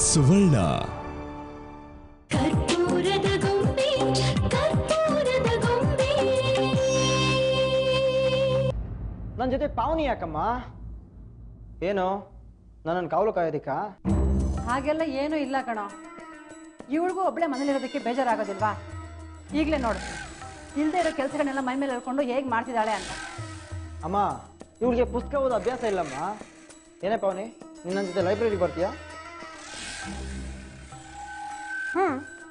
ಸುವರ್ಣ. ನನ್ನ ಜೊತೆ ಪಾವನಿ ಯಾಕಮ್ಮ? ಏನು ನನ್ನನ್ನು ಕಾವಲು ಕಾಯೋದಿಕ್ಕ? ಹಾಗೆಲ್ಲ ಏನೂ ಇಲ್ಲ ಕಣೋ. ಇವಳಿಗೂ ಒಬ್ಬಳೆ ಮನೇಲಿರೋದಕ್ಕೆ ಬೇಜಾರಾಗೋದಿಲ್ವಾ? ಈಗಲೇ ನೋಡು, ಇಲ್ಲದೆ ಇರೋ ಕೆಲಸಗಳನ್ನೆಲ್ಲ ಮೈ ಮೇಲೆ ಹೇಳ್ಕೊಂಡು ಹೇಗೆ ಮಾಡ್ತಿದ್ದಾಳೆ ಅಂತ. ಅಮ್ಮ, ಇವಳಿಗೆ ಪುಸ್ತಕ ಓದೋ ಅಭ್ಯಾಸ ಇಲ್ಲಮ್ಮ. ಏನೇ ಪಾವನಿ, ನನ್ನ ಜೊತೆ ಲೈಬ್ರರಿಗೆ ಬರ್ತೀಯಾ?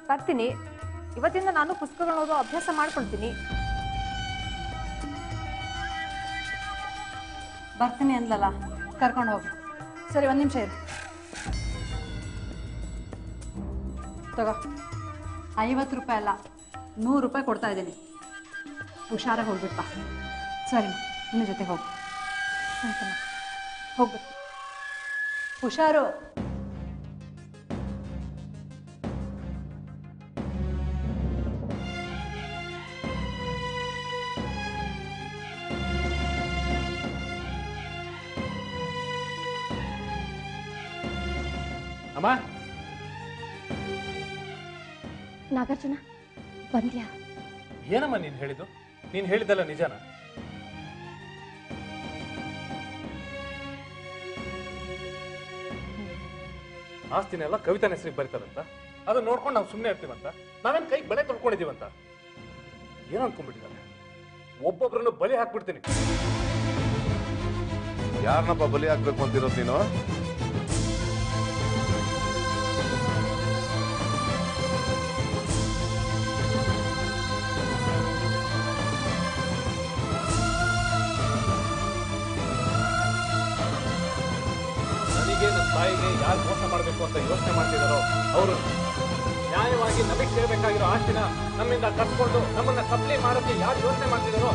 ಬರ್ತೀನಿ. ಇವತ್ತಿಂದ ನಾನು ಪುಸ್ತಕಗಳನ್ನ ಓದೋ ಅಭ್ಯಾಸ ಮಾಡ್ಕೊಳ್ತೀನಿ. ಬರ್ತೀನಿ ಅಂದ್ಲಲ್ಲ, ಕರ್ಕೊಂಡು ಹೋಗು. ಸರಿ, ಒಂದು ನಿಮಿಷ ಇರು. ತಗೋ, 50 ರೂಪಾಯಿ ಅಲ್ಲ, 100 ರೂಪಾಯಿ ಕೊಡ್ತಾ ಇದ್ದೀನಿ. ಹುಷಾರಾಗಿ ಹೋಗ್ಬಿಟ್ಟ. ಸರಿ, ನಿನ್ನ ಜೊತೆ ಹೋಗು. ಹೋಗ್ಬೇಕು. ಹುಷಾರು. ಅಮ್ಮ, ನಾಗಾರ್ಜುನ ಬಂದ್ಯಾ? ಏನಮ್ಮ ನೀನು ಹೇಳಿದ್ದು? ನೀನು ಹೇಳಿದ್ದಲ್ಲ ನಿಜಾನ? ಆಸ್ತಿನೆಲ್ಲ ಕವಿತಾನ ಹೆಸರಿಗೆ ಬರೀತಾರಂತ, ಅದನ್ನ ನೋಡ್ಕೊಂಡು ನಾವು ಸುಮ್ಮನೆ ಇರ್ತೀವಂತ, ನಾವೇನ್ ಕೈಗೆ ಬಳೆ ತೊಳ್ಕೊಂಡಿದೀವಂತ ಏನು ಅನ್ಕೊಂಡ್ಬಿಟ್ಟಿದ್ದಾರೆ. ಒಬ್ಬೊಬ್ರನ್ನು ಬಲಿ ಹಾಕ್ಬಿಡ್ತೀನಿ. ಯಾರನ್ನಪ್ಪ ಬಲಿ ಹಾಕ್ಬೇಕು ಅಂತಿರೋದು ನೀನು? ನನ್ನ ತಾಯಿಗೆ ಯಾರು ಮೋಸ ಮಾಡಬೇಕು ಅಂತ ಯೋಚನೆ ಮಾಡ್ತಿದಾರೋ ಅವರು ನ್ಯಾಯವಾಗಿ ನಮಗೆ ಸೇರ್ಬೇಕಾಗಿರೋ ಆಸ್ತಿನ ನಮ್ಮಿಂದ ಕಟ್ಕೊಂಡು ನಮ್ಮನ್ನ ಸಪ್ಲೈ ಮಾಡೋಕೆ ಯಾರು ಯೋಚನೆ ಮಾಡ್ತಿದಾರೋ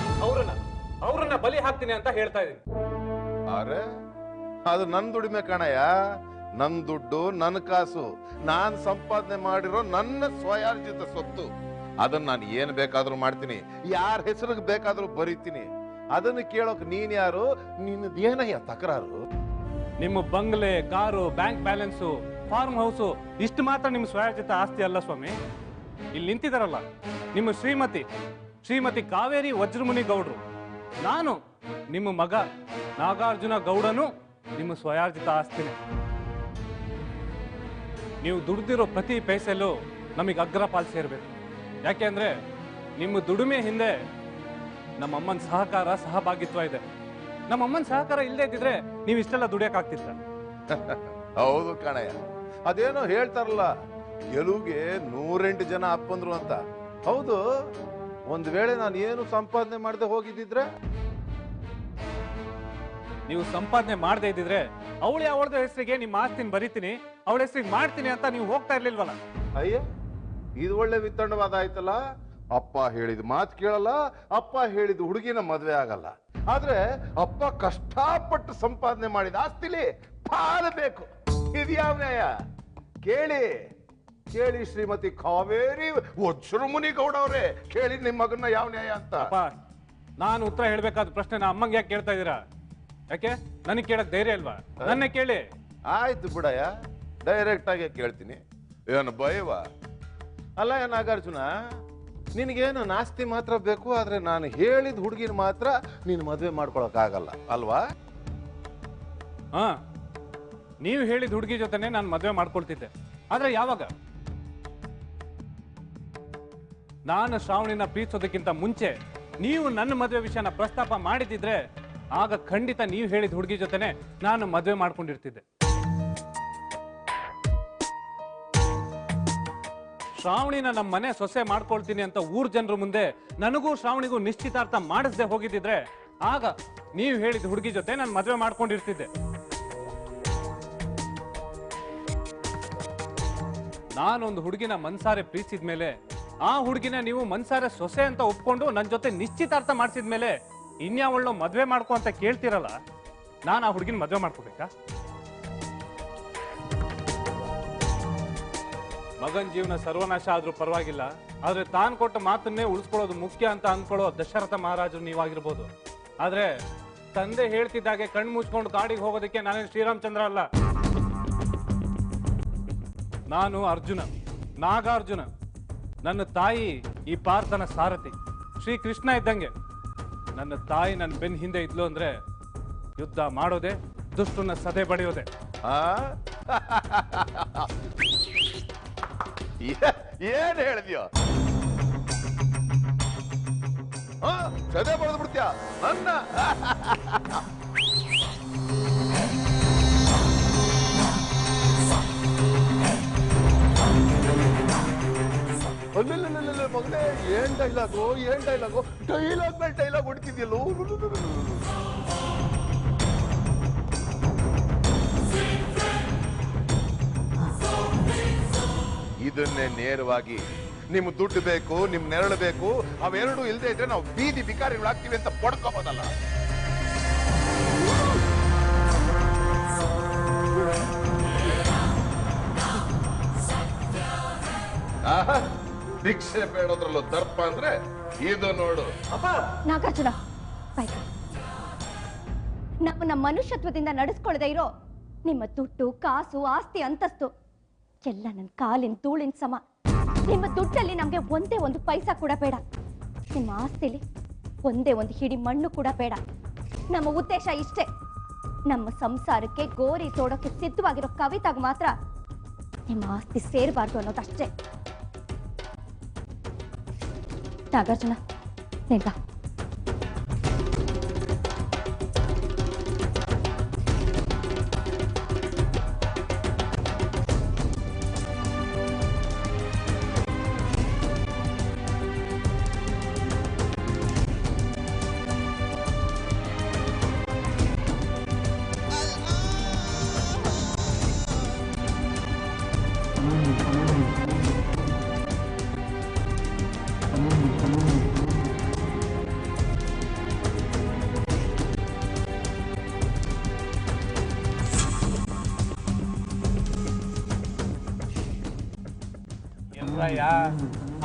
ಅವ್ರನ್ನ ಬಲಿ ಹಾಕ್ತೀನಿ ಅಂತ ಹೇಳ್ತಾ ಇದೀನಿ. ಅರೆ, ಅದು ನನ್ ದುಡಿಮೆ ಕಣಯ್ಯ, ನನ್ ದುಡ್ಡು, ನನ್ನ ಕಾಸು, ನಾನ್ ಸಂಪಾದನೆ ಮಾಡಿರೋ ನನ್ನ ಸ್ವಯಾರ್ಜಿತ ಸ್ವತ್ತು. ಅದನ್ನ ನಾನು ಏನ್ ಬೇಕಾದ್ರೂ ಮಾಡ್ತೀನಿ, ಯಾರ ಹೆಸರಿಗೆ ಬೇಕಾದ್ರೂ ಬರೀತೀನಿ. ಅದನ್ನ ಕೇಳೋಕ್ ನೀನ್ ಯಾರು? ನಿನ್ನದೇನಯ್ಯ ತಕರಾರು? ನಿಮ್ಮ ಬಂಗ್ಲೆ, car, bank balance, farm house ಇಷ್ಟು ಮಾತ್ರ ನಿಮ್ಮ ಸ್ವಯಾರ್ಜಿತ ಆಸ್ತಿ ಅಲ್ಲ ಸ್ವಾಮಿ. ಇಲ್ಲಿ ನಿಂತಿದಾರಲ್ಲ ನಿಮ್ಮ ಶ್ರೀಮತಿ ಕಾವೇರಿ ವಜ್ರಮುನಿ ಗೌಡ್ರು, ನಾನು ನಿಮ್ಮ ಮಗ ನಾಗಾರ್ಜುನ ಗೌಡನು ನಿಮ್ಮ ಸ್ವಯಾರ್ಜಿತ ಆಸ್ತಿನೇ. ನೀವು ದುಡ್ದಿರೋ ಪ್ರತಿ ಪೈಸೆಲ್ಲೂ ನಮಗೆ ಅಗ್ರ ಪಾಲು ಸೇರ್ಬೇಕು. ಯಾಕೆ ಅಂದ್ರೆ ನಿಮ್ಮ ದುಡಿಮೆ ಹಿಂದೆ ನಮ್ಮಮ್ಮನ ಸಹಕಾರ, ಸಹಭಾಗಿತ್ವ ಇದೆ. ನಮ್ಮಮ್ಮನ ಸಹಕಾರ ಇಲ್ಲದೆ ಇದ್ದಿದ್ರೆ ನೀವು ಇಷ್ಟೆಲ್ಲ ದುಡಿಯಕ್ಕಾಗ್ತಿತ್ತ? ಹೌದು ಕಣಯ್ಯ, ಅದೇನೋ ಹೇಳ್ತಾರಲ್ಲ, ಗೆಲುವಿಗೆ 108 ಜನ ಅಪ್ಪಂದ್ರು ಅಂತ. ಹೌದು, ಒಂದ್ ವೇಳೆ ನಾನು ಏನು ಸಂಪಾದನೆ ಮಾಡದೆ ಹೋಗಿದ್ದಿದ್ರೆ? ನೀವು ಸಂಪಾದನೆ ಮಾಡದೆ ಇದ್ದಿದ್ರೆ ಅವಳದ ಹೆಸರಿಗೆ ನಿಮ್ಮ ಆಸ್ತಿನ ಬರೀತೀನಿ, ಅವಳ ಹೆಸರಿಗೆ ಮಾಡ್ತೀನಿ ಅಂತ ನೀವು ಹೋಗ್ತಾ ಇರ್ಲಿಲ್ವಲ್ಲ? ಅಯ್ಯ, ಇದು ಒಳ್ಳೆ ವಿತ್ತಂಡವಾದ ಆಯ್ತಲ್ಲ. ಅಪ್ಪ ಹೇಳಿದ ಮಾತು ಕೇಳಲ್ಲ, ಅಪ್ಪ ಹೇಳಿದ ಹುಡುಗಿನ ಮದ್ವೆ ಆಗಲ್ಲ. ಆದ್ರೆ ಅಪ್ಪ ಕಷ್ಟಪಟ್ಟು ಸಂಪಾದನೆ ಮಾಡಿದ ಆಸ್ತಿಲಿ ಪಾಲು ಬೇಕು. ಇದ್ಯಾವ ನ್ಯಾಯ? ಕೇಳಿ ಕೇಳಿ ಶ್ರೀಮತಿ ಕಾವೇರಿ ವಜ್ರಮುನಿ ಗೌಡ ಅವ್ರೆ, ಕೇಳಿ ನಿಮ್ ಮಗನ್ನ ಯಾವ ನ್ಯಾಯ ಅಂತ. ನಾನು ಉತ್ತರ ಹೇಳ್ಬೇಕಾದ ಪ್ರಶ್ನೆ ನಾ ಅಮ್ಮಂಗೆ ಯಾಕೆ ಕೇಳ್ತಾ ಇದೀರಾ? ಯಾಕೆ ನನಗೆ ಕೇಳಕ್ ಧೈರ್ಯ ಇಲ್ವಾ? ನನ್ನೇ ಕೇಳಿ. ಆಯ್ತು ಬಿಡಯ್ಯ, ಡೈರೆಕ್ಟ್ ಆಗಿ ಕೇಳ್ತೀನಿ. ಏನು ಭಯವ? ಅಲ್ಲ ನಾಗಾರ್ಜುನ, ನಿನಗೇನು ನಾಸ್ತಿ ಮಾತ್ರ ಬೇಕು, ಆದ್ರೆ ನಾನು ಹೇಳಿದ ಹುಡುಗಿನ ಮಾತ್ರ ನೀನು ಮದ್ವೆ ಮಾಡ್ಕೊಳಕ್ ಆಗಲ್ಲ ಅಲ್ವಾ? ಹಾ, ನೀವು ಹೇಳಿದ ಹುಡುಗಿ ಜೊತೆನೆ ನಾನು ಮದ್ವೆ ಮಾಡ್ಕೊಳ್ತಿದ್ದೆ. ಆದ್ರೆ ಯಾವಾಗ? ನಾನು ಶ್ರಾವಣಿನ ಪ್ರೀತಿಸೋದಕ್ಕಿಂತ ಮುಂಚೆ ನೀವು ನನ್ನ ಮದುವೆ ವಿಷಯನ ಪ್ರಸ್ತಾಪ ಮಾಡಿದಿದ್ರೆ ಆಗ ಖಂಡಿತ ನೀವು ಹೇಳಿದ ಹುಡುಗಿ ಜೊತೆನೆ ನಾನು ಮದುವೆ ಮಾಡ್ಕೊಂಡಿರ್ತಿದ್ದೆ. ಶ್ರಾವಣಿನ ನಮ್ಮ ಮನೆ ಸೊಸೆ ಮಾಡ್ಕೊಳ್ತೀನಿ ಅಂತ ಊರ್ ಜನರ ಮುಂದೆ ನನಗೂ ಶ್ರಾವಣಿಗೂ ನಿಶ್ಚಿತಾರ್ಥ ಮಾಡಿಸದೆ ಹೋಗಿದ್ದಿದ್ರೆ ಆಗ ನೀವು ಹೇಳಿದ ಹುಡುಗಿ ಜೊತೆ ನಾನು ಮದುವೆ ಮಾಡ್ಕೊಂಡಿರ್ತಿದ್ದೆ. ನಾನೊಂದು ಹುಡುಗಿನ ಮನ್ಸಾರೆ ಪ್ರೀತಿಸಿದ ಮೇಲೆ ಆ ಹುಡುಗಿನ ನೀವು ಮನ್ಸಾರೆ ಸೊಸೆ ಅಂತ ಒಪ್ಕೊಂಡು ನನ್ನ ಜೊತೆ ನಿಶ್ಚಿತಾರ್ಥ ಮಾಡಿಸಿದ್ಮೇಲೆ ಇನ್ಯಾವಳನ್ನ ಮದುವೆ ಮಾಡ್ಕೊ ಅಂತ ಕೇಳ್ತಿರಲ್ಲ, ನಾನು ಆ ಹುಡುಗಿನ ಮದುವೆ ಮಾಡ್ಕೋಬೇಕಾ? ಮಗನ್ ಜೀವನ ಸರ್ವನಾಶ ಆದ್ರೂ ಪರವಾಗಿಲ್ಲ, ಆದ್ರೆ ತಾನು ಕೊಟ್ಟ ಮಾತನ್ನೇ ಉಳಿಸ್ಕೊಳ್ಳೋದು ಮುಖ್ಯ ಅಂತ ಅಂದ್ಕೊಳ್ಳೋ ದಶರಥ ಮಹಾರಾಜರು ನೀವಾಗಿರ್ಬೋದು. ಆದ್ರೆ ತಂದೆ ಹೇಳ್ತಿದ್ದಾಗೆ ಕಣ್ಣು ಮುಚ್ಕೊಂಡು ಕಾಡಿಗೆ ಹೋಗೋದಕ್ಕೆ ನಾನೇನು ಶ್ರೀರಾಮಚಂದ್ರ ಅಲ್ಲ. ನಾನು ಅರ್ಜುನ, ನಾಗಾರ್ಜುನ. ನನ್ನ ತಾಯಿ ಈ ಪಾರ್ಥನ ಸಾರಥಿ, ಶ್ರೀ ಕೃಷ್ಣ ಇದ್ದಂಗೆ. ನನ್ನ ತಾಯಿ ನನ್ನ ಬೆನ್ನ ಹಿಂದೆ ಇದ್ಲು ಅಂದ್ರೆ ಯುದ್ಧ ಮಾಡೋದೆ, ದುಷ್ಟನ್ನ ಸದೆ ಬಡಿಯೋದೆ. ಏನ್ ಹೇಳಿದ್ಯೋ? ಸದೆ ಬಡ್ದು ಬಿಡ್ತೀಯ ನನ್ನ? ಮಗನೇ, ಏನ್ ಡೈಲಾಗು ಡೈಲಾಗ್ ಮೇಲೆ ಡೈಲಾಗ್ ಹೊಡ್ತಿದ್ಯಲ್ಲೋ. ಇದನ್ನೇ ನೇರವಾಗಿ ನಿಮ್ ದುಡ್ಡು ಬೇಕು, ನಿಮ್ ನೆರಳು ಬೇಕು, ಅವೆರಡು ಇಲ್ಲದೆ ಇದ್ರೆ ನಾವು ಬೀದಿ ಬಿಕಾರಿಗಳಾಗ್ತೀವಿ ಅಂತ ಪಡ್ಕೋಬೋದಲ್ಲ. ಭಿಕ್ಷೆ ಬೇಡೋದ್ರಲ್ಲೂ ದರ್ಪ ಅಂದ್ರೆ ಇದು ನೋಡು. ನಾಗಾರ್ಜುನ, ನಮ್ಮ ಮನುಷ್ಯತ್ವದಿಂದ ನಡೆಸ್ಕೊಳ್ಳದೆ ಇರೋ ನಿಮ್ಮ ದುಡ್ಡು, ಕಾಸು, ಆಸ್ತಿ, ಅಂತಸ್ತು ಎಲ್ಲ ನನ್ನ ಕಾಲಿನ ಧೂಳಿನ ಸಮ. ನಿಮ್ಮ ದುಡ್ಡಲ್ಲಿ ನಮ್ಗೆ ಒಂದೇ ಒಂದು ಪೈಸಾ ಕೂಡ ಬೇಡ. ನಿಮ್ಮ ಆಸ್ತಿಲಿ ಒಂದೇ ಒಂದು ಹಿಡಿ ಮಣ್ಣು ಕೂಡ ಬೇಡ. ನಮ್ಮ ಉದ್ದೇಶ ಇಷ್ಟೇ, ನಮ್ಮ ಸಂಸಾರಕ್ಕೆ ಗೋರಿ ತೋಡೋಕೆ ಸಿದ್ಧವಾಗಿರೋ ಕವಿತಾಗ ಮಾತ್ರ ನಿಮ್ಮ ಆಸ್ತಿ ಸೇರಬಾರ್ದು ಅನ್ನೋದಷ್ಟೇ. ನಾಗಾರ್ಜುನ, ನಿಂತ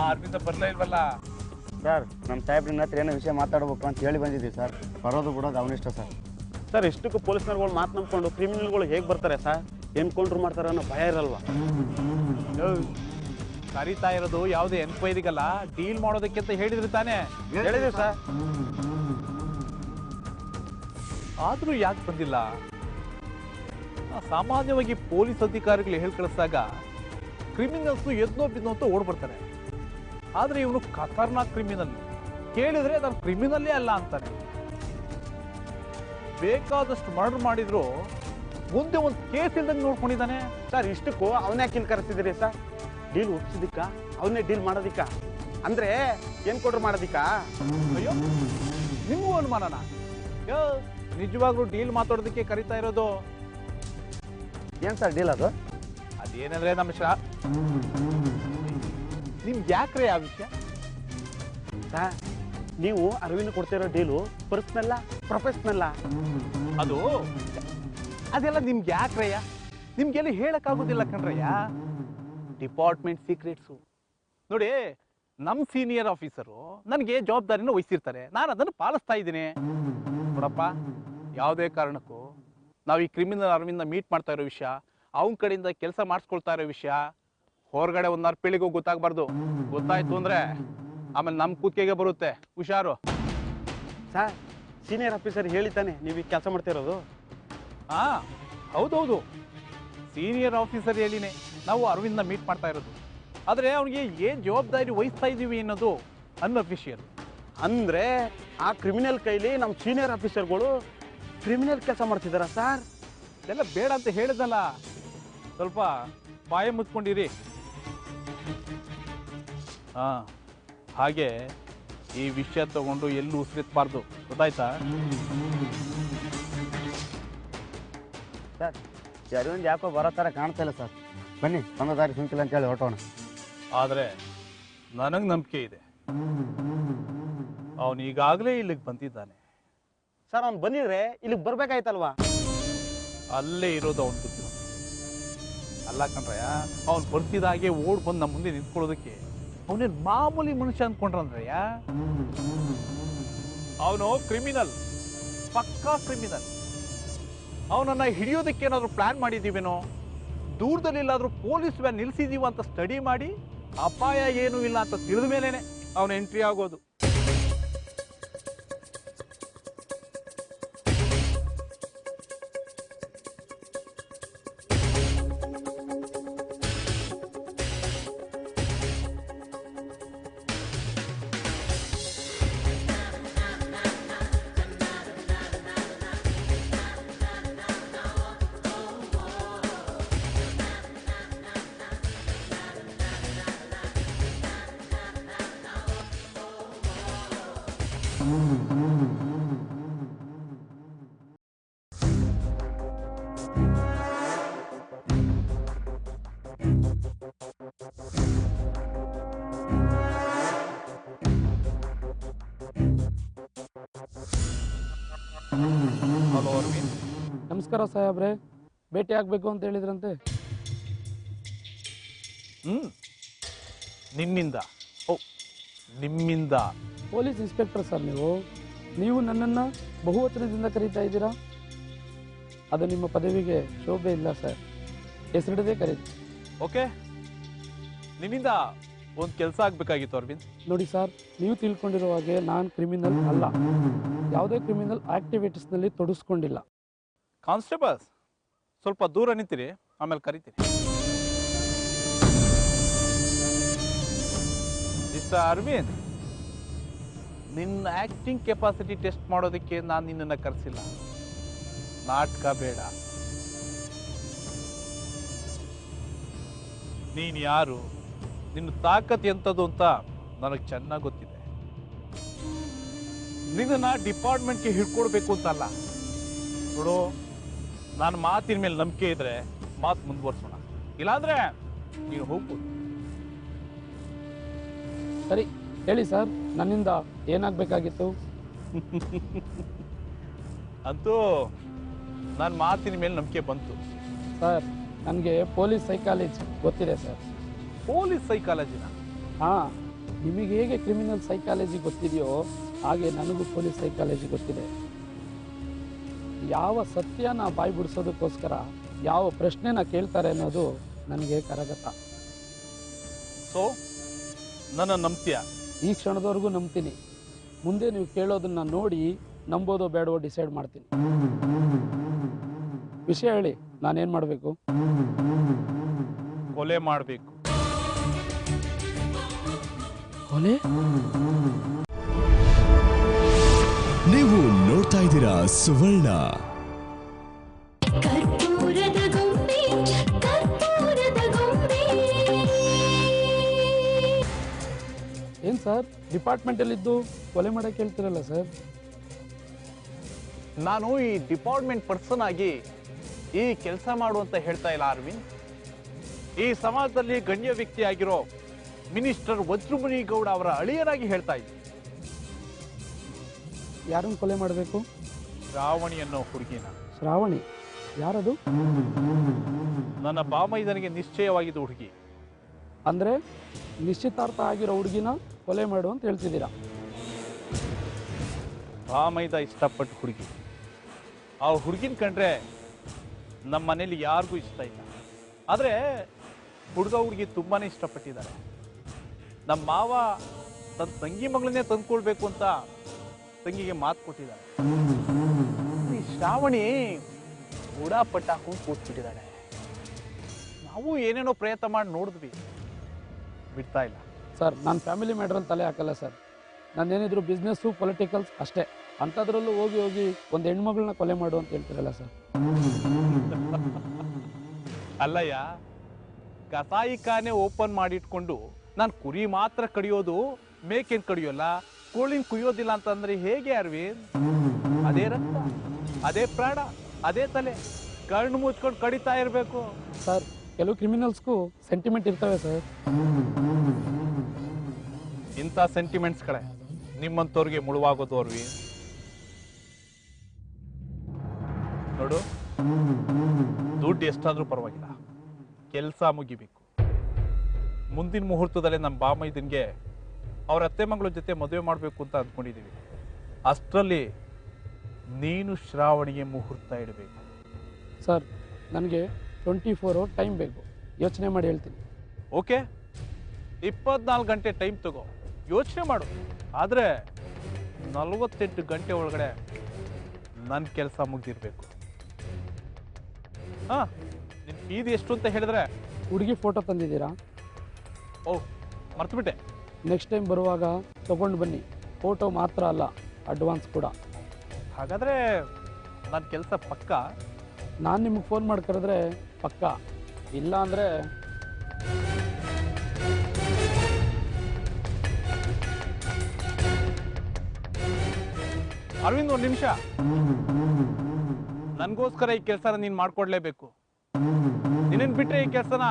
ಅರ್ಬಿಂದ ಬರ್ಲೇ ಇಲ್ವಲ್ಲ ಸರ್? ನಮ್ಮ ಸಾಹೇಬ್ರ ಹತ್ರ ಏನೋ ವಿಷಯ ಮಾತಾಡ್ಬೇಕು ಅಂತ ಹೇಳಿ ಬಂದಿದ್ದೀವಿ ಸರ್. ಬರೋದು ಬಿಡೋದು ಅವನಿಷ್ಟ ಸರ್. ಸರ್, ಇಷ್ಟಕ್ಕೂ ಪೊಲೀಸ್ನರ್ಗಳು ಮಾತು ನಂಬ್ಕೊಂಡು ಕ್ರಿಮಿನಲ್ಗಳು ಹೇಗೆ ಬರ್ತಾರೆ ಸರ್? ಏನು ಕೌಂಟ್ರ್ ಮಾಡ್ತಾರೆ ಅನ್ನೋ ಭಯ ಇರಲ್ವಾ? ಕರೀತಾ ಇರೋದು ಯಾವುದೇ ಎನ್ಕ್ವೈರಿಗಲ್ಲ, ಡೀಲ್ ಮಾಡೋದಕ್ಕೆ ಅಂತ ಹೇಳಿದ್ರಿ ತಾನೇ? ಹೇಳಿದ್ವಿ ಸರ್. ಆದ್ರೂ ಯಾಕೆ ಬಂದಿಲ್ಲ? ಸಾಮಾನ್ಯವಾಗಿ ಪೊಲೀಸ್ ಅಧಿಕಾರಿಗಳು ಹೇಳಿ ಕಳಿಸಿದಾಗ ಕ್ರಿಮಿನಲ್ಸು ಎದ್ನೋ ಬಿದ್ನೋ ಅಂತ ಓಡ್ಬರ್ತಾರೆ. ಆದ್ರೆ ಇವನು ಖತರ್ನಾಕ್ ಕ್ರಿಮಿನಲ್. ಕೇಳಿದ್ರೆ ನಾನು ಕ್ರಿಮಿನಲ್ಲೇ ಅಲ್ಲ ಅಂತಾನೆ. ಬೇಕಾದಷ್ಟು ಮರ್ಡರ್ ಮಾಡಿದ್ರು ಮುಂದೆ ಒಂದು ಕೇಸ್ ಇಲ್ದಂಗೆ ನೋಡ್ಕೊಂಡಿದ್ದಾನೆ. ಸರ್, ಇಷ್ಟಕ್ಕೂ ಅವನೇ ಯಾಕೆ ಕರೆಸಿದಿರಿ ಸರ್? ಡೀಲ್ ಒಪ್ಸಿದಿಕ್ಕ? ಅವನ್ನೇ ಡೀಲ್ ಮಾಡೋದಿಕ್ಕ? ಅಂದ್ರೆ ಏನ್ ಕೊಡ್ರು ಮಾಡೋದಿಕ್ಕ? ಅಯ್ಯೋ, ನಿಮಗೂ ಅನುಮಾನನ? ನಿಜವಾಗ್ಲೂ ಡೀಲ್ ಮಾತಾಡೋದಕ್ಕೆ ಕರಿತಾ ಇರೋದು. ಏನು ಸರ್ ಡೀಲ್ ಅದು? ಅದೇನಂದ್ರೆ ನಮ್ಮ ನಿಮ್ಗೆ ಯಾಕ್ರೆ ಆ ವಿಷಯ? ಸರ್, ನೀವು ಅರವಿಂದ್ ಕೊಡ್ತಿರೋ ಡೀಲು ಪರ್ಸನಲ್ಲ ಪ್ರೊಫೆಷನಲ್ಲ? ಅದೆಲ್ಲ ನಿಮ್ಗೆ ಯಾಕ್ರಯ್ಯ? ನಿಮ್ಗೆಲ್ಲ ಹೇಳಕ್ಕಾಗೋದಿಲ್ಲ ಕಣ್ರಯ್ಯ. Department secrets. ನೋಡಿ, ನಮ್ಮ ಸೀನಿಯರ್ ಆಫೀಸರು ನನಗೆ ಜವಾಬ್ದಾರಿನ ವಹಿಸಿರ್ತಾರೆ, ನಾನು ಅದನ್ನು ಪಾಲಿಸ್ತಾ ಇದ್ದೀನಿ. ನೋಡಪ್ಪ, ಯಾವುದೇ ಕಾರಣಕ್ಕೂ ನಾವು ಈ ಕ್ರಿಮಿನಲ್ ಅರವಿಂದ ಮೀಟ್ ಮಾಡ್ತಾ ಇರೋ ವಿಷಯ, ಅವನ ಕಡೆಯಿಂದ ಕೆಲಸ ಮಾಡಿಸ್ಕೊಳ್ತಾ ಇರೋ ವಿಷಯ ಹೊರಗಡೆ ಒಂದು ನರ್ಪೇಳಿಗೂ ಗೊತ್ತಾಗಬಾರ್ದು. ಗೊತ್ತಾಯ್ತು ಅಂದ್ರೆ ಆಮೇಲೆ ನಮ್ಮ ಕೂತ್ಕೆಗೆ ಬರುತ್ತೆ. ಹುಷಾರು. ಸರ್, ಸೀನಿಯರ್ ಆಫೀಸರ್ ಹೇಳಿತಾನೆ ನೀವು ಕೆಲಸ ಮಾಡ್ತಾ ಇರೋದು? ಹೌದೌದು, ಸೀನಿಯರ್ ಆಫೀಸರ್ ಹೇಳಿನೇ ನಾವು ಅರವಿಂದ ಮೀಟ್ ಮಾಡ್ತಾ ಇರೋದು. ಆದರೆ ಅವನಿಗೆ ಏನು ಜವಾಬ್ದಾರಿ ವಹಿಸ್ತಾ ಇದ್ದೀವಿ ಅನ್ನೋದು ಅನ್ಅಫಿಷಿಯಲ್. ಅಂದ್ರೆ ಆ ಕ್ರಿಮಿನಲ್ ಕೈಲಿ ನಮ್ಮ ಸೀನಿಯರ್ ಆಫೀಸರ್ಗಳು ಕ್ರಿಮಿನಲ್ ಕೆಲಸ ಮಾಡ್ತಿದಾರ ಸರ್? ಇದೆಲ್ಲ ಬೇಡ ಅಂತ ಹೇಳಿದಲ್ಲ, ಸ್ವಲ್ಪ ಬಾಯ ಮುಚ್ಕೊಂಡಿರಿ. ಹಾಗೆ ಈ ವಿಷಯ ತಗೊಂಡು ಎಲ್ಲೂ ಉಸಿರಿಸಬಾರ್ದು, ಗೊತ್ತಾಯ್ತಾ? ಸರ್, ಅರವಿಂದ್ ಯಾಕೋ ಬರೋ ಥರ ಕಾಣ್ತಾ ಇಲ್ಲ ಸರ್. ಬನ್ನಿ, ಬಂದ ದಾರಿ ಸುಂಕಿಲ್ಲ ಅಂತೇಳಿ ಹೊರಟೋಣ. ಆದರೆ ನನಗೆ ನಂಬಿಕೆ ಇದೆ, ಅವನು ಈಗಾಗಲೇ ಇಲ್ಲಿಗೆ ಬಂದಿದ್ದಾನೆ. ಸರ್, ಅವ್ನು ಬಂದಿದ್ರೆ ಇಲ್ಲಿಗೆ ಬರ್ಬೇಕಾಯ್ತಲ್ವಾ? ಅಲ್ಲೇ ಇರೋದು ಅವನ ಬುದ್ಧಿ ಅಲ್ಲ ಕಣ್ರಯ್ಯ. ಅವ್ನು ಬರ್ತಿದ್ದಾಗೆ ಓಡ್ ಬಂದು ನಮ್ಮ ಮುಂದೆ ನಿಂತ್ಕೊಳ್ಳೋದಕ್ಕೆ ಅವನೇನು ಮಾಮೂಲಿ ಮನುಷ್ಯ ಅಂದ್ಕೊಂಡ್ರಯ್ಯ. ಅವನು ಕ್ರಿಮಿನಲ್, ಪಕ್ಕಾ ಕ್ರಿಮಿನಲ್. ಅವನನ್ನ ಹಿಡಿಯೋದಕ್ಕೆ ಏನಾದ್ರು ಪ್ಲಾನ್ ಮಾಡಿದ್ದೀವೇನೋ? ದೂರದಲ್ಲಿಲ್ಲಾದ್ರೂ ಪೊಲೀಸ್ ವ್ಯಾನ್ ನಿಲ್ಸಿದೀವ ಅಂತ ಸ್ಟಡಿ ಮಾಡಿ ಅಪಾಯ ಏನೂ ಇಲ್ಲ ಅಂತ ತಿಳಿದ ಮೇಲೇನೆ ಅವನು ಎಂಟ್ರಿ ಆಗೋದು. ಹಲೋ ಅರವಿಂದ್. ನಮಸ್ಕಾರ ಸಾಹೇಬ್ರೆ, ಭೇಟಿ ಆಗಬೇಕು ಅಂತ ಹೇಳಿದ್ರಂತೆ. ನಿನ್ನಿಂದ? ಓ, ನಿಮ್ಮಿಂದ? ಪೊಲೀಸ್ ಇನ್ಸ್ಪೆಕ್ಟರ್ ಸರ್ ನೀವು ನನ್ನನ್ನು ಬಹುವಚನದಿಂದ ಕರೀತಾ ಇದ್ದೀರಾ. ಅದು ನಿಮ್ಮ ಪದವಿಗೆ ಶೋಭೆ ಇಲ್ಲ ಸರ್, ಹೆಸರಿಡದೆ ಕರೀರಿ. ಓಕೆ, ನಿನ್ನಿಂದ ಒಂದು ಕೆಲಸ ಆಗಬೇಕಾಗಿತ್ತು ಅರವಿಂದ್. ನೋಡಿ ಸರ್, ನೀವು ತಿಳ್ಕೊಂಡಿರೋ ಹಾಗೆ ನಾನು ಕ್ರಿಮಿನಲ್ ಅಲ್ಲ, ಯಾವುದೇ ಕ್ರಿಮಿನಲ್ ಆಕ್ಟಿವಿಟೀಸ್ನಲ್ಲಿ ತೊಡಗಿಸ್ಕೊಂಡಿಲ್ಲ. ಕಾನ್ಸ್ಟೇಬಲ್ಸ್ ಸ್ವಲ್ಪ ದೂರ ನಿಂತಿರಿ, ಆಮೇಲೆ ಕರಿತೀನಿ. ಮಿಸ್ಟರ್ ಅರವಿಂದ್, ನಿನ್ನ ಆಕ್ಟಿಂಗ್ ಕೆಪಾಸಿಟಿ ಟೆಸ್ಟ್ ಮಾಡೋದಕ್ಕೆ ನಾನು ನಿನ್ನನ್ನು ಕರೆಸಿಲ್ಲ. ನಾಟಕ ಬೇಡ. ನೀನು ಯಾರು, ನಿನ್ನ ತಾಕತ್ ಎಂಥದ್ದು ಅಂತ ನನಗೆ ಚೆನ್ನಾಗಿ ಗೊತ್ತಿದೆ. ನಿನ್ನನ್ನು ಡಿಪಾರ್ಟ್ಮೆಂಟ್ಗೆ ಹಿಡ್ಕೊಡ್ಬೇಕು ಅಂತಲ್ಲ. ನೋಡು, ನಾನು ಮಾತಿನ ಮೇಲೆ ನಂಬಿಕೆ ಇದ್ರೆ ಮಾತು ಮುಂದುವರ್ಸೋಣ, ಇಲ್ಲಾಂದ್ರೆ ನೀನು ಹೋಗ್ಬೋದು. ಸರಿ ಹೇಳಿ ಸರ್, ನನ್ನಿಂದ ಏನಾಗಬೇಕಾಗಿತ್ತು? ಅಂತೂ ನನ್ನ ಮಾತಿನ ಮೇಲೆ ನಂಬಿಕೆ ಬಂತು. ಸರ್, ನನಗೆ ಪೊಲೀಸ್ ಸೈಕಾಲಜಿ ಗೊತ್ತಿದೆ ಸರ್. ಪೊಲೀಸ್ ಸೈಕಾಲಜಿನ? ಹಾಂ, ನಿಮಗೆ ಹೇಗೆ ಕ್ರಿಮಿನಲ್ ಸೈಕಾಲಜಿ ಗೊತ್ತಿದೆಯೋ ಹಾಗೆ ನನಗೂ ಪೊಲೀಸ್ ಸೈಕಾಲಜಿ ಗೊತ್ತಿದೆ. ಯಾವ ಸತ್ಯನ ಬಾಯಿ ಬಿಡಿಸೋದಕ್ಕೋಸ್ಕರ ಯಾವ ಪ್ರಶ್ನೆನ ಕೇಳ್ತಾರೆ ಅನ್ನೋದು ನನಗೆ ಕರಗತ. ಸೊ ನನ್ನ ನಂಬ್ತೀಯ? ಈ ಕ್ಷಣದವರೆಗೂ ನಂಬ್ತೀನಿ. ಮುಂದೆ ನೀವು ಕೇಳೋದನ್ನ ನೋಡಿ ನಂಬೋದೋ ಬೇಡವೋ ಡಿಸೈಡ್ ಮಾಡ್ತೀನಿ. ವಿಷಯ ಹೇಳಿ, ನಾನೇನು ಮಾಡಬೇಕು? ಕೊಲೆ ಮಾಡಬೇಕು. ಕೊಲೆ? ನೀವು ನೋಡ್ತಾ ಇದ್ದೀರಾ ಸುವರ್ಣ. ಏನು ಸರ್, ಡಿಪಾರ್ಟ್ಮೆಂಟಲ್ಲಿದ್ದು ಕೊಲೆ ಮಾಡಕ್ಕೆ ಹೇಳ್ತಿರಲ್ಲ ಸರ್? ನಾನು ಈ ಡಿಪಾರ್ಟ್ಮೆಂಟ್ ಪರ್ಸನ್ ಆಗಿ ಈ ಕೆಲಸ ಮಾಡುವಂತ ಹೇಳ್ತಾ ಇಲ್ಲ ಅರವಿಂದ್. ಈ ಸಮಾಜದಲ್ಲಿ ಗಣ್ಯ ವ್ಯಕ್ತಿ ಆಗಿರೋ ಮಿನಿಸ್ಟರ್ ವಜ್ರಮುನಿ ಗೌಡ ಅವರ ಅಳಿಯನಾಗಿ ಹೇಳ್ತಾ ಇದ್ದೀನಿ. ಯಾರನ್ನು ಕೊಲೆ ಮಾಡಬೇಕು? ಶ್ರಾವಣಿ ಅನ್ನೋ ಹುಡುಗಿನ. ಶ್ರಾವಣಿ? ಯಾರದು? ನನ್ನ ಬಾಮೈದನಿಗೆ ನಿಶ್ಚಯವಾಗಿದ್ದ ಹುಡುಗಿ. ಅಂದರೆ ನಿಶ್ಚಿತಾರ್ಥ ಆಗಿರೋ ಹುಡುಗಿನ ಕೊಲೆ ಮಾಡು ಅಂತ ಹೇಳ್ತಿದ್ದೀರಾ? ಬಾಮೈದ ಇಷ್ಟಪಟ್ಟು ಹುಡುಗಿ. ಆ ಹುಡುಗಿನ ಕಂಡ್ರೆ ನಮ್ಮ ಮನೇಲಿ ಯಾರಿಗೂ ಇಷ್ಟ ಇಲ್ಲ. ಆದರೆ ಹುಡುಗಿ ತುಂಬಾನೇ ಇಷ್ಟಪಟ್ಟಿದ್ದಾರೆ. ನಮ್ಮ ಮಾವ ತನ್ನ ತಂಗಿ ಮಗಳನ್ನೇ ತಂದ್ಕೊಳ್ಬೇಕು ಅಂತ ತಂಗಿಗೆ ಮಾತು ಕೊಟ್ಟಿದ್ದಾರೆ. ಈ ಶ್ರಾವಣಿ ಉಡಾಪಟ್ಟ ಹಾಕೊಂಡು ಕೂತ್ಬಿಟ್ಟಿದ್ದಾಳೆ. ನಾವು ಏನೇನೋ ಪ್ರಯತ್ನ ಮಾಡಿ ನೋಡಿದ್ವಿ, ಬಿಡ್ತಾ ಇಲ್ಲ. ಸರ್, ನಾನು ಫ್ಯಾಮಿಲಿ ಮ್ಯಾಟ್ರಲ್ಲಿ ತಲೆ ಹಾಕಲ್ಲ ಸರ್. ನಾನೇನಿದ್ರು ಬಿಸ್ನೆಸ್ಸು ಪೊಲಿಟಿಕಲ್ಸ್ ಅಷ್ಟೇ. ಅಂಥದ್ರಲ್ಲೂ ಹೋಗಿ ಒಂದು ಹೆಣ್ಮಗಳನ್ನ ಕೊಲೆ ಮಾಡು ಅಂತ ಹೇಳ್ತಿರಲ್ಲ ಸರ್. ಅಲ್ಲಯ್ಯ, ಕಸಾಯಿಖಾನೆ ಓಪನ್ ಮಾಡಿಟ್ಕೊಂಡು ನಾನು ಕುರಿ ಮಾತ್ರ ಕಡಿಯೋದು, ಮೇಕೆನ್ ಕಡಿಯೋಲ್ಲ, ಕೋಳಿನ ಕುಯ್ಯೋದಿಲ್ಲ ಅಂತಂದ್ರೆ ಹೇಗೆ ಅರವಿಂದ್? ಅದೇ ರಕ್ತ, ಅದೇ ಪ್ರಾಣ, ಅದೇ ತಲೆ, ಕಣ್ಣು ಮುಚ್ಕೊಂಡು ಕಡಿತಾ ಇರಬೇಕು. ಸರ್, ಕೆಲವು ಕ್ರಿಮಿನಲ್ಸ್ಗೂ ಸೆಂಟಿಮೆಂಟ್ ಇರ್ತವೆ ಸರ್. ಇಂಥ ಸೆಂಟಿಮೆಂಟ್ಸ್ಗಳೇ ನಿಮ್ಮಂಥವ್ರಿಗೆ ಮುಳುವಾಗೋದು ಅರವಿಂದ್. ನೋಡು, ದುಡ್ಡು ಎಷ್ಟಾದ್ರೂ ಪರವಾಗಿಲ್ಲ, ಕೆಲಸ ಮುಗಿಬೇಕು. ಮುಂದಿನ ಮುಹೂರ್ತದಲ್ಲೇ ನಮ್ಮ ಬಾಮೈದನ್ಗೆ ಅವ್ರ ಅತ್ತೆ ಮಗಳ ಜೊತೆ ಮದುವೆ ಮಾಡಬೇಕು ಅಂತ ಅಂದ್ಕೊಂಡಿದ್ದೀವಿ. ಅಷ್ಟರಲ್ಲಿ ನೀನು ಶ್ರಾವಣಿಗೆ ಮುಹೂರ್ತ ಇಡಬೇಕು. ಸರ್, ನನಗೆ 24 ಅವರ್ ಟೈಮ್ ಬೇಕು. ಯೋಚನೆ ಮಾಡಿ ಹೇಳ್ತೀನಿ. ಓಕೆ, 24 ಗಂಟೆ ಟೈಮ್ ತಗೋ, ಯೋಚನೆ ಮಾಡು. ಆದರೆ 48 ಗಂಟೆ ಒಳಗಡೆ ನನ್ನ ಕೆಲಸ ಮುಗ್ದಿರ್ಬೇಕು. ಹಾಂ, ನಿನ್ನ ಫೀಸ್ ಎಷ್ಟು ಅಂತ ಹೇಳಿದ್ರೆ? ಹುಡುಗಿ ಫೋಟೋ ತಂದಿದ್ದೀರಾ? ಓಹ್, ಮರ್ತುಬಿಟ್ಟೆ. ನೆಕ್ಸ್ಟ್ ಟೈಮ್ ಬರುವಾಗ ತಗೊಂಡು ಬನ್ನಿ. ಫೋಟೋ ಮಾತ್ರ ಅಲ್ಲ, ಅಡ್ವಾನ್ಸ್ ಕೂಡ. ಹಾಗಾದರೆ ನನ್ನ ಕೆಲಸ ಪಕ್ಕ. ನಾನು ನಿಮಗೆ ಫೋನ್ ಮಾಡಿ ಕರೆದ್ರೆ ಪಕ್ಕ, ಇಲ್ಲ ಅಂದರೆ ಅರವಿಂದ್, ಒಂದು ನಿಮಿಷ. ನನಗೋಸ್ಕರ ಈ ಕೆಲಸನ ನೀನು ಮಾಡ್ಕೊಡ್ಲೇಬೇಕು. ನಿನ್ನನ್ನು ಬಿಟ್ಟರೆ ಈ ಕೆಲಸನ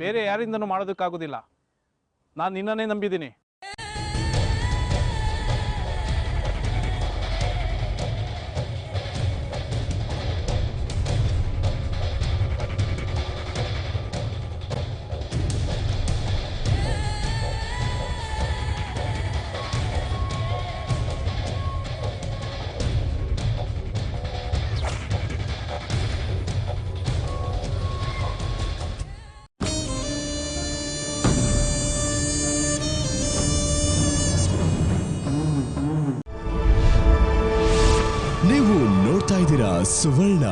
ಬೇರೆ ಯಾರಿಂದನೂ ಮಾಡೋದಕ್ಕಾಗೋದಿಲ್ಲ. ನಾನು ನಿನ್ನನ್ನೇ ನಂಬಿದ್ದೀನಿ. ನೀವು ನೋಡ್ತಾ ಇದ್ದೀರಾ ಸುವರ್ಣ.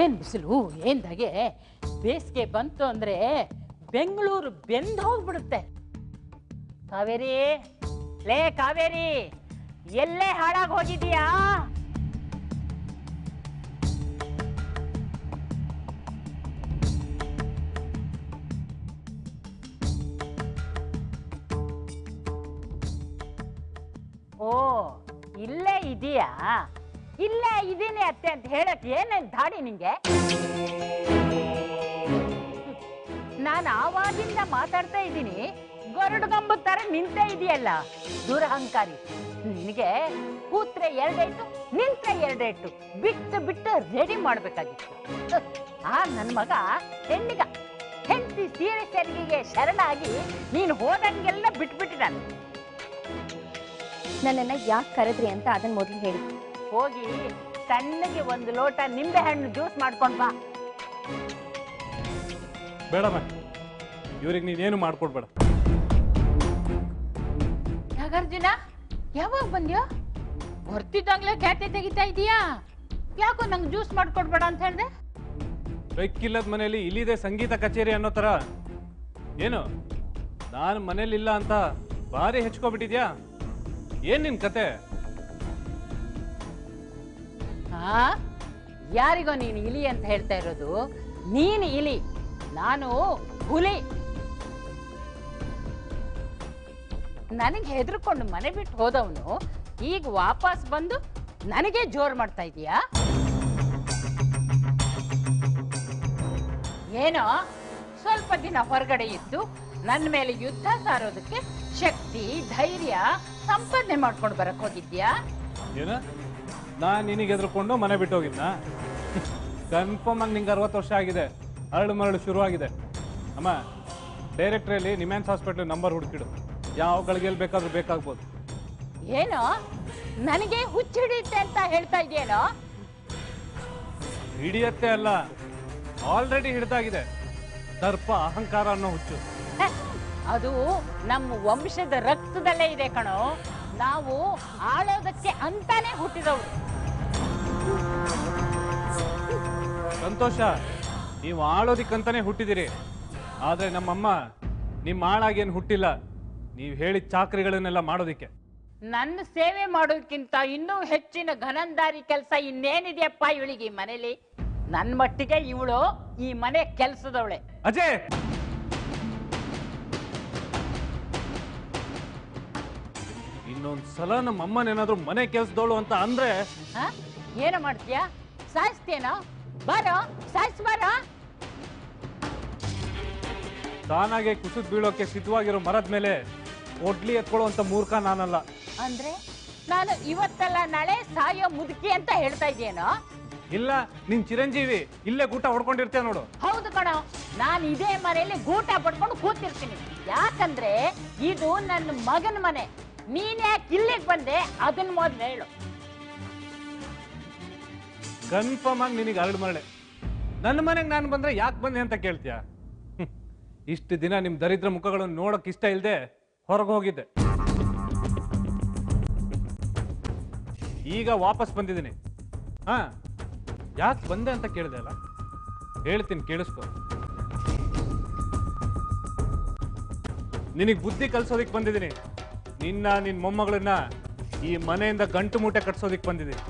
ಏನ್ ಬಿಸಿಲು, ಏನ್ ಧಗೆ. ಬೇಸಿಗೆ ಬಂತು ಅಂದ್ರೆ ಬೆಂಗಳೂರು ಬೆಂದು ಹೋಗ್ಬಿಡುತ್ತೆ. ಕಾವೇರಿ, ಲೇ ಕಾವೇರಿ, ಎಲ್ಲೇ ಹಾಳಾಗಿ ಹೋಗಿದೀಯಾ? ಓ, ಇಲ್ಲೇ ಇದೀಯಾ? ಇಲ್ಲೇ ಇದೀನಿ ಅತ್ತೆ ಅಂತ ಹೇಳಕ್ ಏನೇನ್ ದಾಡಿ ನಿಂಗೆ? ನಾನು ಆವಾಗಿಂದ ಮಾತಾಡ್ತಾ ಇದ್ದೀನಿ, ಗರುಡ್ಗಂಬ ತರ ನಿಂತೇ ಇದೆಯಲ್ಲ. ದುರಹಂಕಾರಿ. ನಿನಗೆ ಕೂತ್ರೆ 2 ಏಟು, ನಿಂತ್ರೆ 2 ಏಟು, ಬಿಟ್ಟು ಬಿಟ್ಟು ರೆಡಿ ಮಾಡ್ಬೇಕಾಗಿತ್ತು. ಆ ನನ್ ಮಗ ಹೆಂಡತಿ ಸೀರೆ ಸೆರಿಗೆಗೆ ಶರಣಾಗಿ ನೀನು ಹೋದಂಗೆಲ್ಲ ಬಿಟ್ಬಿಟ್ಟಿದ್ದಾನೆ. ನನ್ನನ್ನ ಯಾಕೆ ಕರೆದ್ರಿ ಅಂತ ಅದನ್ನ ಮೊದಲು ಹೇಳಿ. ಹೋಗಿ ಸಣ್ಣಗೆ 1 ಲೋಟ ನಿಂಬೆ ಹಣ್ಣು ಜ್ಯೂಸ್ ಮಾಡ್ಕೊಂಡ್ ಬಾ. ಬೇಡಮ್ಮ, ಇವ್ರಿಗೆ ನೀನೇನು ಮಾಡ್ಕೊಡ್ಬೇಡ. ನಾಗಾರ್ಜುನ, ಯಾವಾಗ ಬಂದ್ಯೋ? ಹೊರ್ತಿದ್ದಾಗ್ಲೇ ಖ್ಯಾತೆ ತೆಗಿತಾ ಇದೀಯಾ? ಯಾಕೋ ನಂಗೆ ಜ್ಯೂಸ್ ಮಾಡ್ಕೊಡ್ಬೇಡ ಅಂತ ಹೇಳ್ದೆ? ಬೆಕ್ಕಿಲ್ಲದ ಮನೆಯಲ್ಲಿ ಇಲ್ಲಿದೆ ಸಂಗೀತ ಕಚೇರಿ ಅನ್ನೋ ತರ. ಏನು ನಾನು ಮನೇಲಿಲ್ಲ ಅಂತ ಭಾರಿ ಹೆಚ್ಕೊಬಿಟ್ಟಿದ್ಯಾ? ಏನ್ ನಿನ್ ಕತೆ? ಯಾರಿಗೋ ನೀನು ಇಲಿ ಅಂತ ಹೇಳ್ತಾ ಇರೋದು? ನೀನು ಇಲಿ, ನಾನು ಹುಲಿ. ನನಗೆ ಹೆದರ್ಕೊಂಡು ಮನೆ ಬಿಟ್ಟು ಹೋದವನು ಈಗ ವಾಪಸ್ ಬಂದು ನನಗೆ ಜೋರ್ ಮಾಡ್ತಾ ಇದೀಯಾ? ಏನೋ ಸ್ವಲ್ಪ ದಿನ ಹೊರಗಡೆ ಇದ್ದು ನನ್ನ ಮೇಲೆ ಯುದ್ಧ ಸಾರೋದಕ್ಕೆ ಶಕ್ತಿ, ಧೈರ್ಯ, ಸಂಪಾದನೆ ಮಾಡ್ಕೊಂಡು ಬರಕ್ ಹೋಗಿದ್ಯಾ? ಏನ ನಾನ್ ನಿನಗೆ ಎದ್ರುಕೊಂಡು ಮನೆ ಬಿಟ್ಟು ಹೋಗಿದ್ನ? ಕನ್ಫರ್ಮ್ ಆಗಿ ನಿಂಗೆ 60 ವರ್ಷ ಆಗಿದೆ, ಅರಳು ಮರಳು ಶುರು ಆಗಿದೆ. ಅಮ್ಮ, ಡೈರೆಕ್ಟ್ರಲ್ಲಿ ನಿಮ್ಯಾನ್ಸ್ ಹಾಸ್ಪಿಟ್ಲ್ ನಂಬರ್ ಹುಡುಕಿಡು, ಯಾವ ಗಳಿಗೆಯಲ್ಲಿ ಬೇಕಾದ್ರೂ ಬೇಕಾಗ್ಬೋದು. ಏನೋ ನನಗೆ ಹುಚ್ಚು ಹಿಡಿಯುತ್ತೆ ಅಂತ ಹೇಳ್ತಾ ಇದೆಯೇನೋ? ಹಿಡಿಯತ್ತೆ ಅಲ್ಲ, ಆಲ್ರೆಡಿ ಹಿಡಿದಾಗಿದೆ. ದರ್ಪ, ಅಹಂಕಾರ ಅನ್ನೋ ಹುಚ್ಚು. ಅದು ನಮ್ಮ ವಂಶದ ರಕ್ತದಲ್ಲೇ ಇದೆ ಕಣೋ. ನಾವು ಆಳೋದಕ್ಕೆ ಅಂತಾನೆ ಹುಟ್ಟಿದವರು. ಸಂತೋಷ, ನೀವು ಆಳೋದಿಕ್ಕಂತಾನೆ ಹುಟ್ಟಿದಿರಿ. ಆದ್ರೆ ನಮ್ಮಮ್ಮ ನಿಮ್ಮ ಆಳಾಗೇನು ಹುಟ್ಟಿಲ್ಲ, ನೀವು ಹೇಳಿದ ಚಾಕ್ರಿಗಳನ್ನೆಲ್ಲ ಮಾಡೋದಿಕ್ಕೆ. ನನ್ನ ಸೇವೆ ಮಾಡೋದಕ್ಕಿಂತ ಇನ್ನೂ ಹೆಚ್ಚಿನ ಘನಂದಾರಿ ಕೆಲಸ ಇನ್ನೇನಿದೆಯಪ್ಪ ಇವಳಿಗೆ ಈ ಮನೇಲಿ? ನನ್ನ ಮಟ್ಟಿಗೆ ಇವಳು ಈ ಮನೆ ಕೆಲಸದವಳೆ. ಅಜಯ್, ಇನ್ನೊಂದ್ಸಲ ನಮ್ಮ ಅಮ್ಮನೇನಾದ್ರೂ ಮನೆ ಕೆಲ್ಸದವಳು ಅಂತ ಅಂದ್ರೆ ಏನೋ ಮಾಡ್ತೀಯಾ? ಸಾಯಿಸ್ತೇನೋ? ಬಾರೋ, ಸಾಯಿಸ್ ಬಾರೋ. ತಾನಾಗೆ ಕುಸಿದ್ ಬೀಳೋಕೆ ಸಿದ್ಧವಾಗಿರೋ ಮರದ ಮೇಲೆ ಒಡ್ಲಿ ಎತ್ಕೊಳ್ಳುವಂತ ಮೂರ್ಖ ನಾನಲ್ಲ. ಅಂದ್ರೆ ನಾನು ಇವತ್ತಲ್ಲ ನಾಳೆ ಸಾಯೋ ಮುದುಕಿ ಅಂತ ಹೇಳ್ತಾ ಇದೆಯೇನೋ? ಇಲ್ಲ ನಿನ್ ಚಿರಂಜೀವಿ ಇಲ್ಲೇ ಗೂಟ ಹೊಡ್ಕೊಂಡಿರ್ತೇವೆ ನೋಡು. ಹೌದು ಕಣೋ, ನಾನು ಇದೇ ಮನೆಯಲ್ಲಿ ಗೂಟ ಪಡ್ಕೊಂಡು ಕೂತಿರ್ತೀನಿ. ಯಾಕಂದ್ರೆ ಇದು ನನ್ನ ಮಗನ ಮನೆ. ನೀನ್ ಯಾಕೆ ಇಲ್ಲಿಗೆ ಬಂದೆ ಅದನ್ನ ಮೊದ್ಲು ಹೇಳು. ಕನ್ಫರ್ಮ್ ಆಗಿ ನಿನಗೆ ಅರಳು ಮರಳೆ. ನನ್ನ ಮನೆಗೆ ನಾನು ಬಂದ್ರೆ ಯಾಕೆ ಬಂದೆ ಅಂತ ಕೇಳ್ತೀಯ? ಇಷ್ಟು ದಿನ ನಿಮ್ ದರಿದ್ರ ಮುಖಗಳನ್ನು ನೋಡಕ್ ಇಷ್ಟ ಇಲ್ಲದೆ ಹೊರಗೆ ಹೋಗಿದ್ದೆ. ಈಗ ವಾಪಸ್ ಬಂದಿದ್ದೀನಿ. ಹಾ, ಯಾಕೆ ಬಂದೆ ಅಂತ ಕೇಳಿದೆ ಅಲ್ಲ, ಹೇಳ್ತೀನಿ ಕೇಳಿಸ್ಕೊ. ನಿನಗೆ ಬುದ್ಧಿ ಕಲ್ಸೋದಿಕ್ ಬಂದಿದ್ದೀನಿ. ನಿನ್ನ ನಿನ್ ಮೊಮ್ಮಗಳನ್ನ ಈ ಮನೆಯಿಂದ ಗಂಟು ಮೂಟೆ ಕಟ್ಸೋದಿಕ್ ಬಂದಿದ್ದೀನಿ.